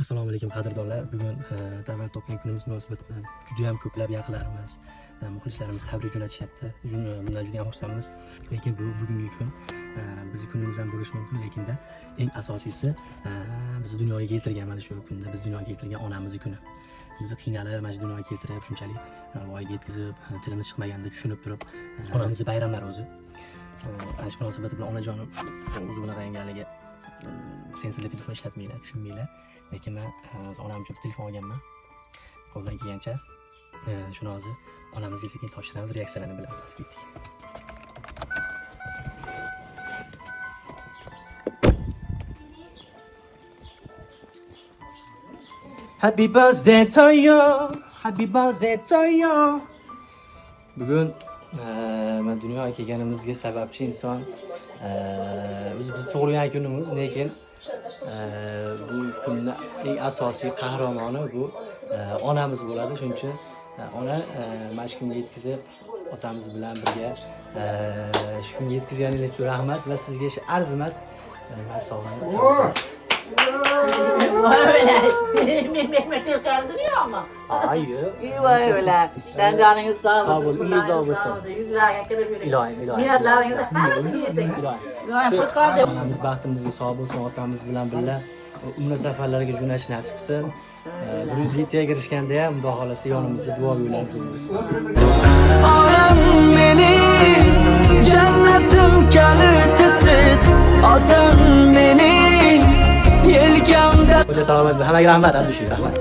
Assalomu alaykum qadrdonlar. Bugun davlat topgan kunimiz munosabati bilan juda ham ko'plab yaqinlarimiz, muxlislarimiz tabrik jo'natishyapti. Bundan juda ham xursandmiz. Lekin bugungi kun bizning kunimiz ham bo'lishi mumkin, lekinda eng asosiysi bizni dunyoga keltirgan mana shu kunda biz dunyoga keltirgan onamizning kuni. Bizni qiynalib, mana shu dunyoga keltirib, shunchalik voyaga yetkazib, tilimiz chiqmaganda tushunib turib, onamizning bayramlari o'zi. Ana shu munosabat bilan onajonim o'zi bunaqa qilganligi sensorli telefon ishlatmaylar, tushunmaylar. Lekin men onam uchun telefon olganman. Qo'ldan kelgancha shuni hozir onamizga sekin topshiramiz, reaksiyalarini bilamiz. Ketdik. Happy birthday to you. Happy birthday to you. Bugun men dunyoga kelganimizga sababchi inson biz tug'ilgan kunimiz, lekin bu kunning eng asosiy qahramoni bu onamiz bo'ladi. Shuning uchun ona mana shu kunga yetkazib, otamiz bilan birga shu kunga yetkazganingiz uchun rahmat va sizga shu arzimas sog'liq. Mehmet eskandiriyor ama. Hayır. İyi var öyle. Ben canınız sağ olsun. Sağ olun, iyiniz sağ olsun. Yüzler yakalabilir. İlahi. Niyetleriniz arasın yetin. Onamiz baxtimizga sog' bo'lsin, otamiz bilan birga umra safarlariga jo'nash nasib qilsin. 107 ga kirishganda ham Xudo xolasa yonimizda duo yo'llanib turibmiz. Onam mening jannatim kalitisiz, otam mening yelkamda. Salomat, hammaga rahmat, Abdushiy rahmat.